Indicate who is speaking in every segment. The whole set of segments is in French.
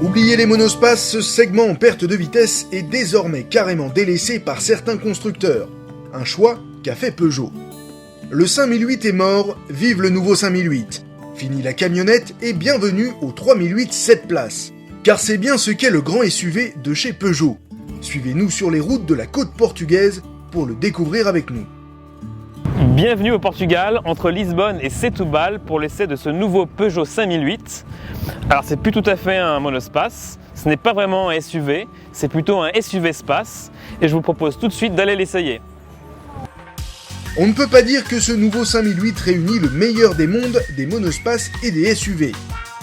Speaker 1: Oubliez les monospaces, ce segment en perte de vitesse est désormais carrément délaissé par certains constructeurs. Un choix qu'a fait Peugeot. Le 5008 est mort, vive le nouveau 5008. Fini la camionnette et bienvenue au 3008 7 places. Car c'est bien ce qu'est le grand SUV de chez Peugeot. Suivez-nous sur les routes de la côte portugaise pour le découvrir avec nous.
Speaker 2: Bienvenue au Portugal, entre Lisbonne et Setúbal pour l'essai de ce nouveau Peugeot 5008. Alors c'est plus tout à fait un monospace, ce n'est pas vraiment un SUV, c'est plutôt un SUV space et je vous propose tout de suite d'aller l'essayer.
Speaker 1: On ne peut pas dire que ce nouveau 5008 réunit le meilleur des mondes des monospaces et des SUV.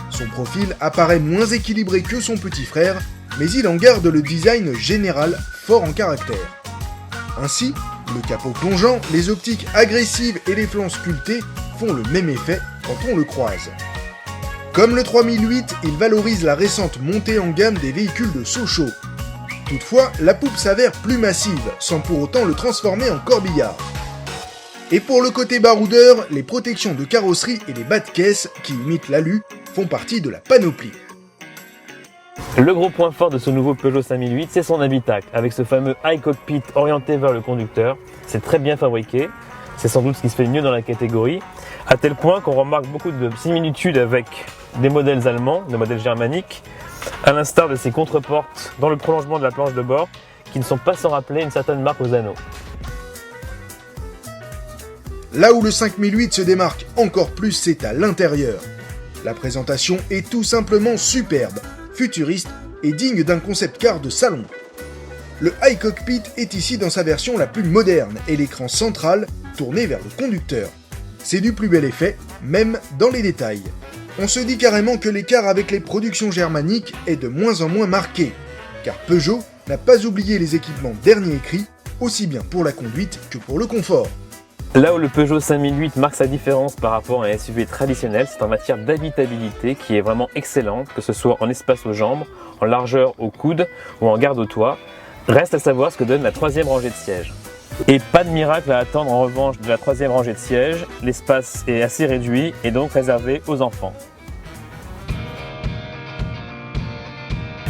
Speaker 1: Son profil apparaît moins équilibré que son petit frère, mais il en garde le design général fort en caractère. Ainsi, le capot plongeant, les optiques agressives et les flancs sculptés font le même effet quand on le croise. Comme le 3008, il valorise la récente montée en gamme des véhicules de Sochaux. Toutefois, la poupe s'avère plus massive, sans pour autant le transformer en corbillard. Et pour le côté baroudeur, les protections de carrosserie et les bas de caisse, qui imitent l'alu, font partie de la panoplie.
Speaker 2: Le gros point fort de ce nouveau Peugeot 5008, c'est son habitacle, avec ce fameux iCockpit orienté vers le conducteur. C'est très bien fabriqué, c'est sans doute ce qui se fait mieux dans la catégorie, à tel point qu'on remarque beaucoup de similitudes avec des modèles allemands, des modèles germaniques, à l'instar de ces contreportes dans le prolongement de la planche de bord, qui ne sont pas sans rappeler une certaine marque aux anneaux.
Speaker 1: Là où le 5008 se démarque encore plus, c'est à l'intérieur. La présentation est tout simplement superbe, futuriste et digne d'un concept car de salon. Le iCockpit est ici dans sa version la plus moderne et l'écran central tourné vers le conducteur. C'est du plus bel effet, même dans les détails. On se dit carrément que l'écart avec les productions germaniques est de moins en moins marqué, car Peugeot n'a pas oublié les équipements dernier cri, aussi bien pour la conduite que pour le confort.
Speaker 2: Là où le Peugeot 5008 marque sa différence par rapport à un SUV traditionnel, c'est en matière d'habitabilité qui est vraiment excellente, que ce soit en espace aux jambes, en largeur aux coudes ou en garde au toit. Reste à savoir ce que donne la troisième rangée de sièges. Et pas de miracle à attendre en revanche de la troisième rangée de sièges, l'espace est assez réduit et donc réservé aux enfants.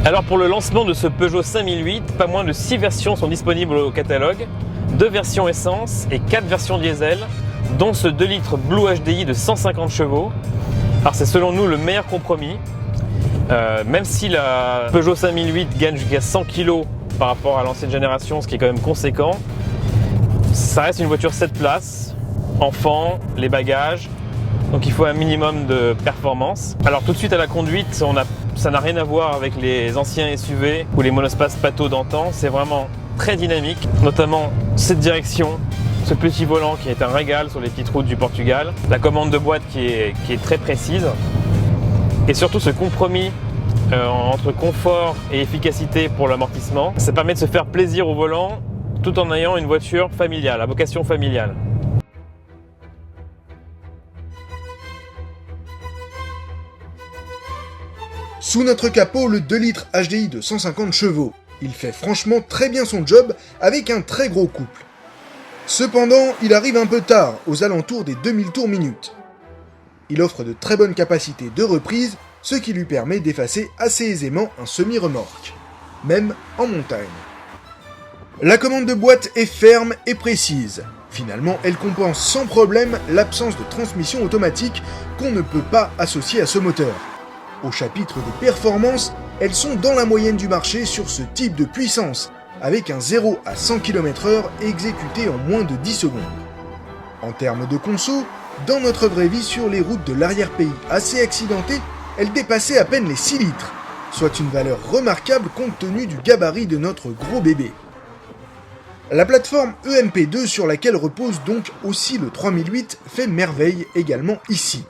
Speaker 2: Alors pour le lancement de ce Peugeot 5008, pas moins de 6 versions sont disponibles au catalogue, 2 versions essence et 4 versions diesel, dont ce 2 litres Blue HDI de 150 chevaux. Alors c'est selon nous le meilleur compromis, même si la Peugeot 5008 gagne jusqu'à 100 kg par rapport à l'ancienne génération, ce qui est quand même conséquent. Ça reste une voiture 7 places, enfant, les bagages, donc il faut un minimum de performance. Alors tout de suite à la conduite, ça n'a rien à voir avec les anciens SUV ou les monospaces Pato d'antan, c'est vraiment très dynamique, notamment cette direction, ce petit volant qui est un régal sur les petites routes du Portugal, la commande de boîte qui est très précise, et surtout ce compromis entre confort et efficacité pour l'amortissement. Ça permet de se faire plaisir au volant tout en ayant une voiture familiale, à vocation familiale.
Speaker 1: Sous notre capot, le 2 litres HDI de 150 chevaux. Il fait franchement très bien son job avec un très gros couple. Cependant, il arrive un peu tard, aux alentours des 2000 tours minute. Il offre de très bonnes capacités de reprise, ce qui lui permet d'effacer assez aisément un semi-remorque, même en montagne. La commande de boîte est ferme et précise. Finalement, elle compense sans problème l'absence de transmission automatique qu'on ne peut pas associer à ce moteur. Au chapitre des performances, elles sont dans la moyenne du marché sur ce type de puissance, avec un 0 à 100 km/h exécuté en moins de 10 secondes. En termes de conso, dans notre vraie vie sur les routes de l'arrière-pays assez accidentées, elle dépassait à peine les 6 litres, soit une valeur remarquable compte tenu du gabarit de notre gros bébé. La plateforme EMP2 sur laquelle repose donc aussi le 3008 fait merveille également ici.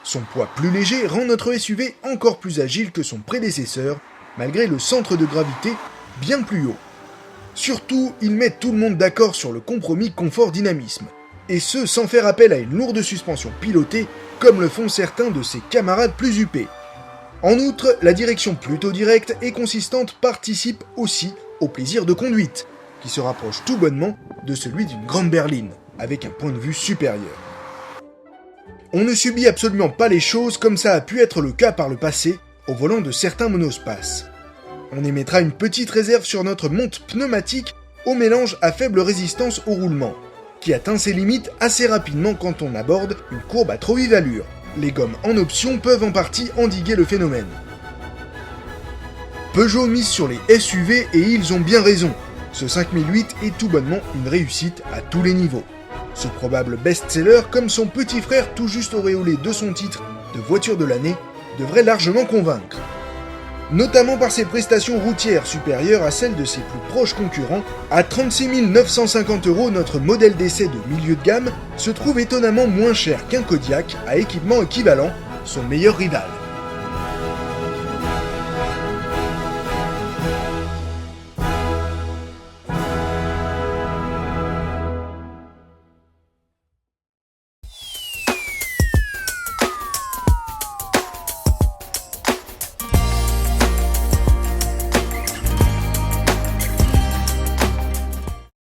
Speaker 1: Son poids plus léger rend notre SUV encore plus agile que son prédécesseur, malgré le centre de gravité bien plus haut. Surtout, il met tout le monde d'accord sur le compromis confort-dynamisme, et ce sans faire appel à une lourde suspension pilotée, comme le font certains de ses camarades plus huppés. En outre, la direction plutôt directe et consistante participe aussi au plaisir de conduite, qui se rapproche tout bonnement de celui d'une grande berline, avec un point de vue supérieur. On ne subit absolument pas les choses comme ça a pu être le cas par le passé, au volant de certains monospaces. On émettra une petite réserve sur notre monte pneumatique au mélange à faible résistance au roulement, qui atteint ses limites assez rapidement quand on aborde une courbe à trop vive allure. Les gommes en option peuvent en partie endiguer le phénomène. Peugeot mise sur les SUV et ils ont bien raison. Ce 5008 est tout bonnement une réussite à tous les niveaux. Ce probable best-seller, comme son petit frère tout juste auréolé de son titre de voiture de l'année, devrait largement convaincre. Notamment par ses prestations routières supérieures à celles de ses plus proches concurrents, à 36 950 €, notre modèle d'essai de milieu de gamme se trouve étonnamment moins cher qu'un Kodiaq à équipement équivalent, son meilleur rival.